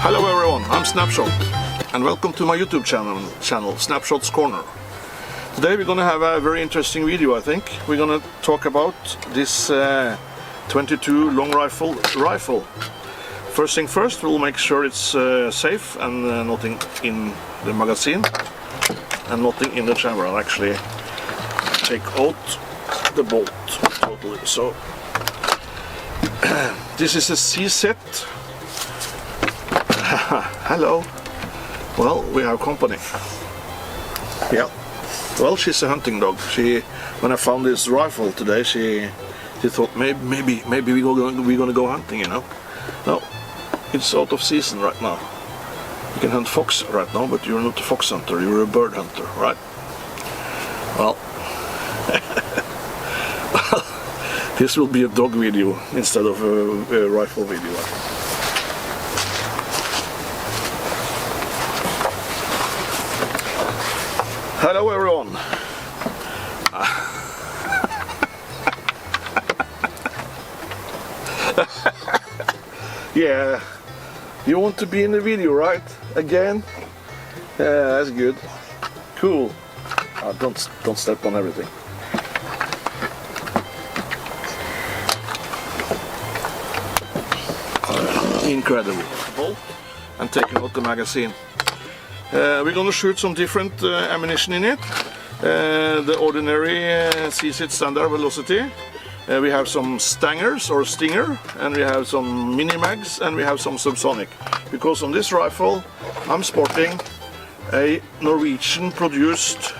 Hello everyone, I'm Snapshot and welcome to my YouTube channel Snapshot's Corner. Today we're gonna have a very interesting video, I think. We're gonna talk about this 22 long rifle. First thing first, we'll make sure it's safe and nothing in the magazine and nothing in the chamber. I'll actually take out the bolt totally. So this is a C set. Hello. Well, we have company. Yeah. Well, she's a hunting dog. When I found this rifle today, she thought maybe we're gonna go hunting, you know. No, it's out of season right now. You can hunt fox right now, but you're not a fox hunter. You're a bird hunter, right? Well, this will be a dog video instead of a rifle video. Hello everyone. Yeah, you want to be in the video, right? Again? Yeah, that's good. Cool. Don't step on everything. Incredible. Bolt and taking out the magazine. We're going to shoot some different ammunition in it. The ordinary C-set standard velocity. We have some stangers or stinger, and we have some mini mags, and we have some subsonic. Because on this rifle I'm sporting a Norwegian produced,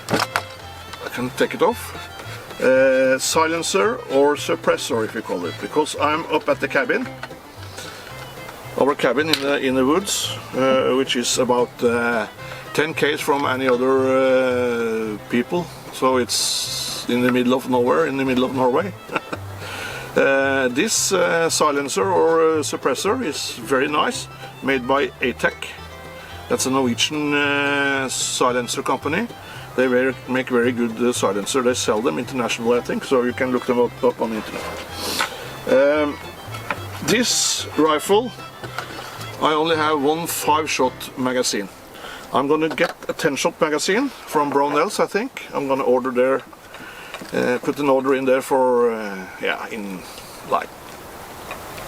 I can take it off, silencer or suppressor if you call it, because I'm up at the cabin. Our cabin in the woods, which is about 10 km from any other people, so it's in the middle of nowhere, in the middle of Norway. This silencer or suppressor is very nice, made by ATEC. That's a Norwegian silencer company. They make very good silencer. They sell them internationally, I think, so you can look them up on the internet. This rifle, I only have one 5-shot magazine. I'm gonna get a 10-shot magazine from Brownells, I think. I'm gonna order there, put an order in there for, yeah, in like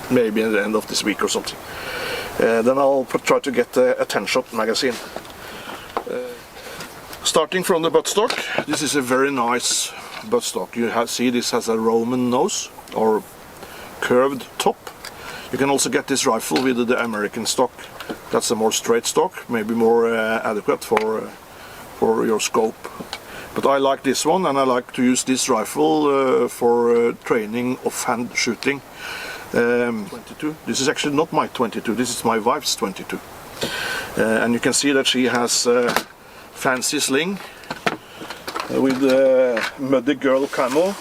maybe at the end of this week or something. Then I'll try to get a 10-shot magazine. Starting from the buttstock, this is a very nice buttstock. You see this has a Roman nose or curved top. You can also get this rifle with the American stock. That's a more straight stock, maybe more adequate for your scope. But I like this one, and I like to use this rifle for training offhand shooting. 22. This is actually not my 22. This is my wife's 22. And you can see that she has a fancy sling with muddy girl camo,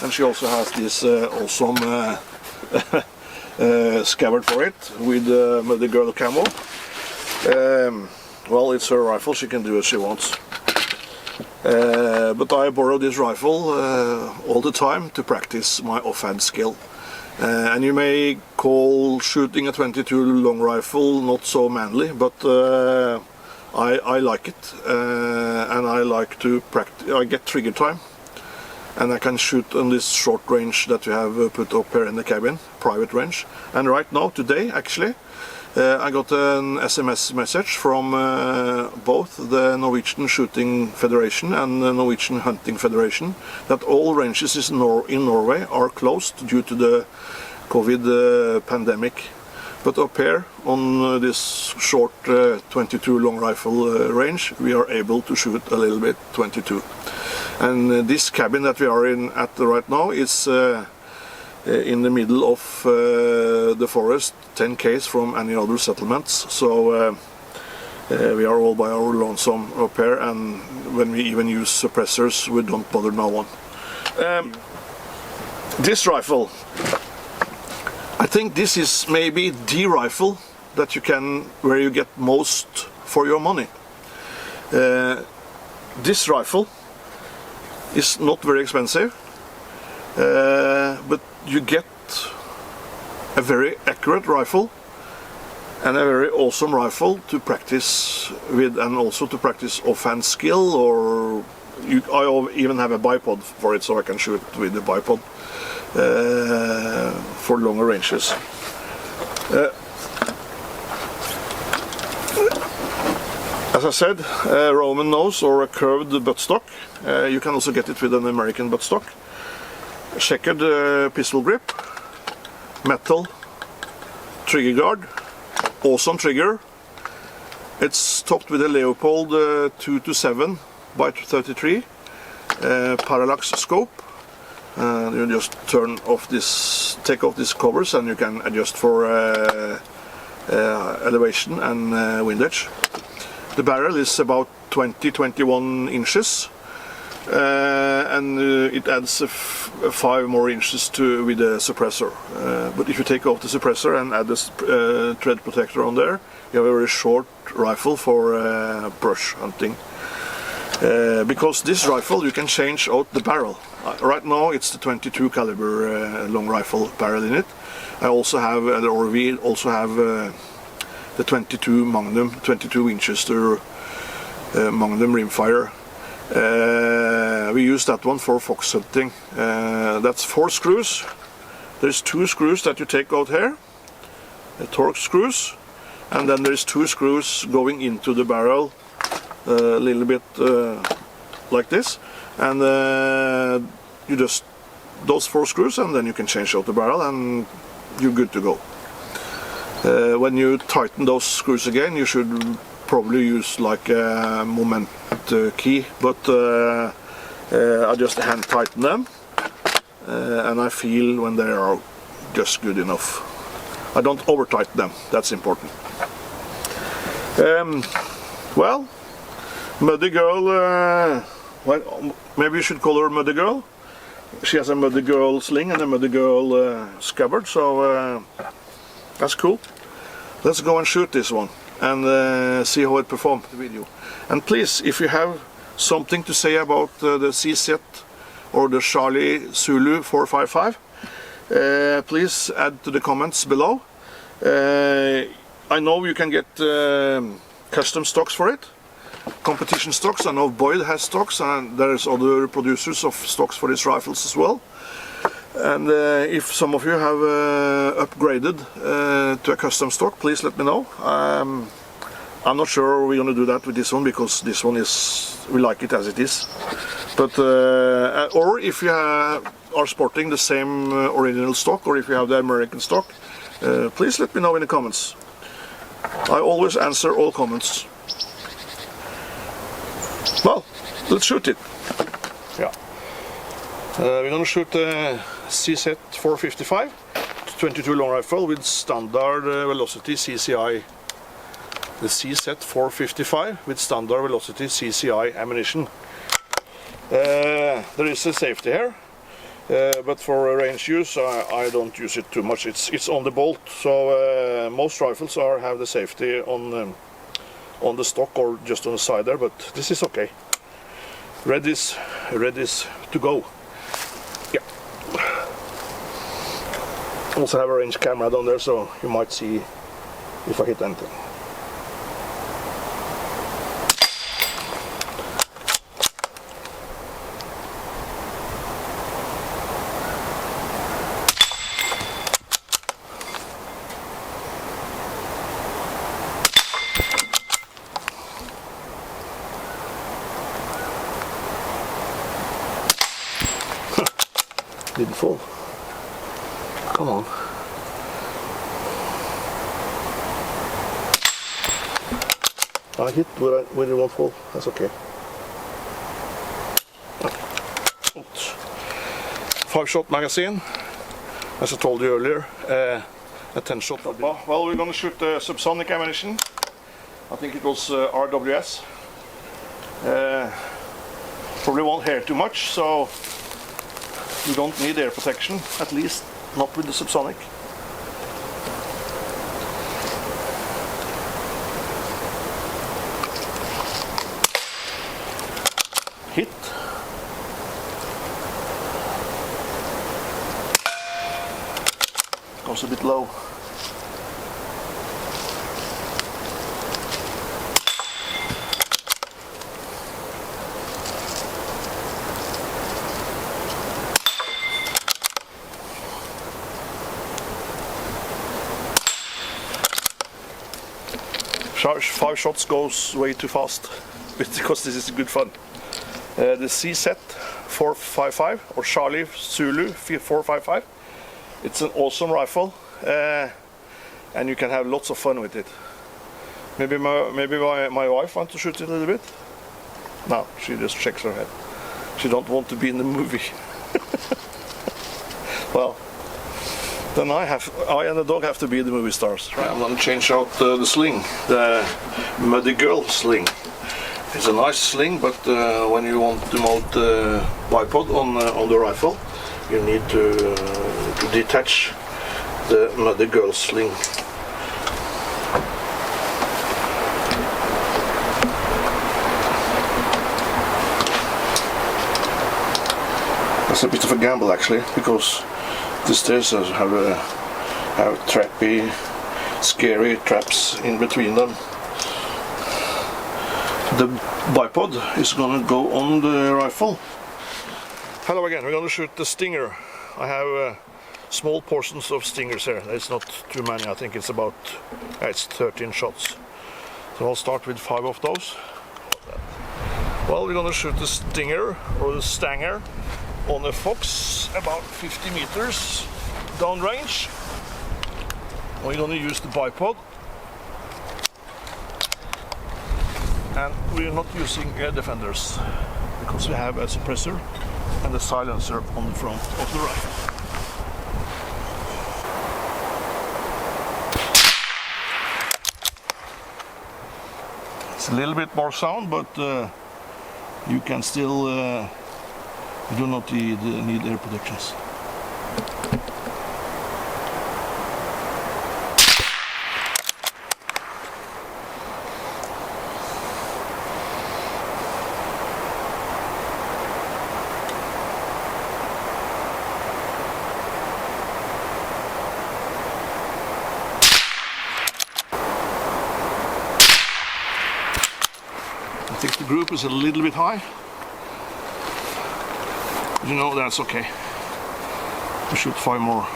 and she also has this awesome scabbard for it with muddy girl camo. Well, it's her rifle, she can do as she wants. But I borrow this rifle all the time to practice my offhand skill. And you may call shooting a 22 long rifle not so manly, but I like it, and I like to practice. I get trigger time, and I can shoot on this short range that we have put up here in the cabin, private range. And right now, today actually, I got an SMS message from both the Norwegian Shooting Federation and the Norwegian Hunting Federation that all ranges in Norway are closed due to the COVID pandemic. But up here on this short 22 long rifle range, we are able to shoot a little bit 22. And this cabin that we are in at right now is in the middle of the forest, 10 km from any other settlements. So we are all by our lonesome up here, and when we even use suppressors, we don't bother no one. This rifle, I think this is maybe the rifle that where you get most for your money. This rifle is not very expensive, but you get a very accurate rifle and a very awesome rifle to practice with, and also to practice offhand skill, or I even have a bipod for it, so I can shoot with the bipod for longer ranges. As I said, a Roman nose or a curved buttstock. You can also get it with an American buttstock. Checkered pistol grip, metal trigger guard, awesome trigger. It's topped with a Leopold 2-7 by 33 parallax scope. You just turn off this, take off these covers, and you can adjust for elevation and windage. The barrel is about 20-21 inches, and it adds 5 more inches with the suppressor. But if you take off the suppressor and add this tread protector on there, you have a very short rifle for brush hunting. Because this rifle you can change out the barrel. Right now it's the 22 caliber long rifle barrel in it. I also have, or we also have the 22 Magnum, 22 Winchester Magnum rimfire. We use that one for fox hunting. That's 4 screws. There's 2 screws that you take out here, the torque screws, and then there's 2 screws going into the barrel, a little bit like this, and you just those 4 screws, and then you can change out the barrel and you're good to go. When you tighten those screws again, you should probably use like a moment key, but I just hand tighten them, and I feel when they are just good enough. I don't over tighten them, that's important. Well, Muddy Girl, well, maybe you should call her Muddy Girl. She has a Muddy Girl sling and a Muddy Girl scabbard, so that's cool. Let's go and shoot this one and see how it performs the video. And please, if you have something to say about the CZ or the Charlie Zulu 455, please add to the comments below. I know you can get custom stocks for it, competition stocks. I know Boyd has stocks, and there's other producers of stocks for these rifles as well. And if some of you have upgraded to a custom stock, please let me know. I'm not sure we're going to do that with this one, because this one is, we like it as it is. But or if you are sporting the same original stock, or if you have the American stock, please let me know in the comments. I always answer all comments. Well, let's shoot it. Yeah. We're going to shoot the CZ 455 22 long rifle with standard velocity CCI. The CZ 455 with standard velocity CCI ammunition. There is a safety here, but for range use I don't use it too much. It's on the bolt, so most rifles have the safety on the stock or just on the side there, but this is okay. Ready to go. Yeah. Also have a range camera down there, so you might see if I hit anything. Didn't fall. Come on. I hit where it won't fall. That's okay. 5-shot magazine, as I told you earlier. A 10-shot. Well, we're going to shoot the Subsonic ammunition. I think it was RWS. Probably won't hear too much, so you don't need air protection, at least not with the Subsonic. Hit. Goes a bit low. 5 shots goes way too fast, because this is good fun. The CZ 455 or Charlie Zulu 455. It's an awesome rifle, and you can have lots of fun with it. Maybe my wife wants to shoot it a little bit. No, she just shakes her head. She don't want to be in the movie. Well, then I and the dog have to be the movie stars. Right, I'm gonna change out the sling, the Muddy Girl sling. It's a nice sling, but when you want to mount the bipod on the rifle, you need to detach the Muddy Girl sling. It's a bit of a gamble actually, because the stairs have trappy, scary traps in between them. The bipod is gonna go on the rifle. Hello again, we're gonna shoot the stinger. I have small portions of stingers here. It's not too many, I think it's about, it's 13 shots. So I'll start with 5 of those. Well, we're gonna shoot the stinger, or the stanger, on a fox about 50 meters downrange. We're going to use the bipod, and we're not using air defenders because we have a suppressor and a silencer on the front of the rifle. It's a little bit more sound, but you can still you do not need air protections. I think the group is a little bit high. You know, that's okay. We shoot 5 more.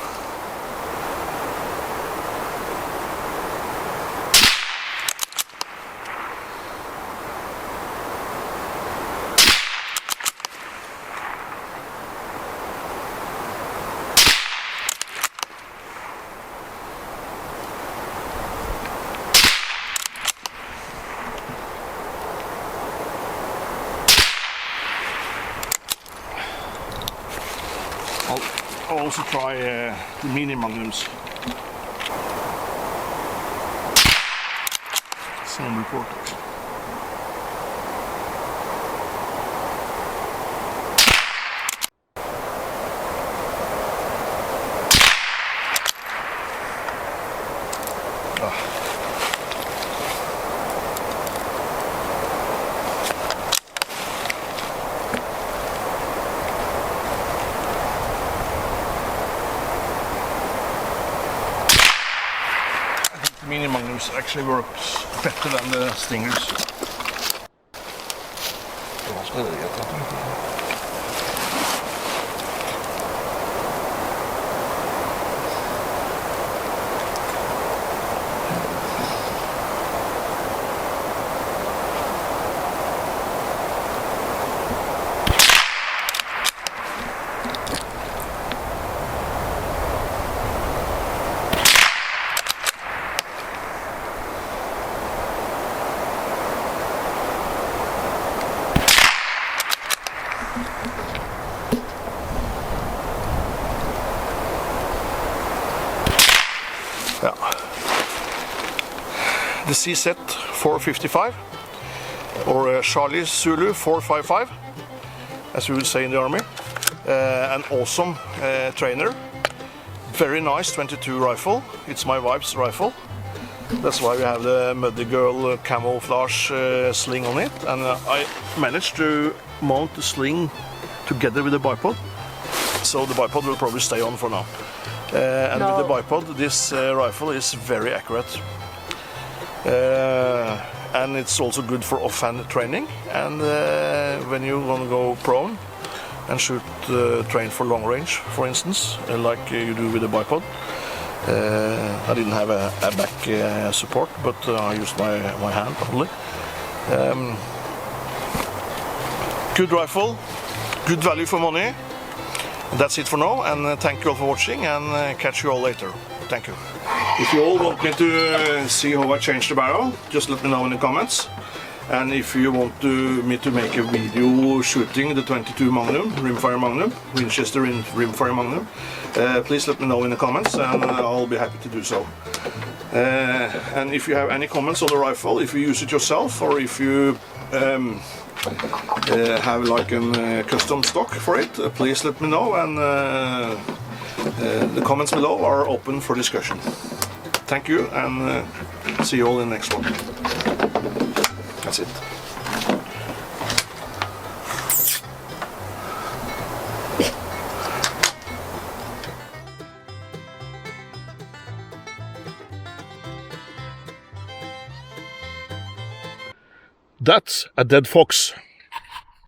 I'll also try the mini magnums. Same report. Mini magnums actually works better than the stingers. Yeah. The CZ 455 or Charlie Zulu 455, as we would say in the army. An awesome trainer. Very nice 22 rifle. It's my wife's rifle. That's why we have the Muddy Girl camouflage sling on it. And I managed to mount the sling together with the bipod. So the bipod will probably stay on for now. And with the bipod, this rifle is very accurate. And it's also good for offhand training. And when you want to go prone and shoot train for long range, for instance, like you do with the bipod, I didn't have a back support, but I used my hand only. Good rifle, good value for money. That's it for now, and thank you all for watching, and catch you all later. Thank you. If you all want me to see how I change the barrel, just let me know in the comments. And if you want me to make a video shooting the 22 Magnum, rimfire Magnum, Winchester rimfire Magnum, please let me know in the comments, and I'll be happy to do so. And if you have any comments on the rifle, if you use it yourself, or if you have like a custom stock for it, please let me know, and the comments below are open for discussion. Thank you, and see you all in the next one. That's it. That's a dead fox.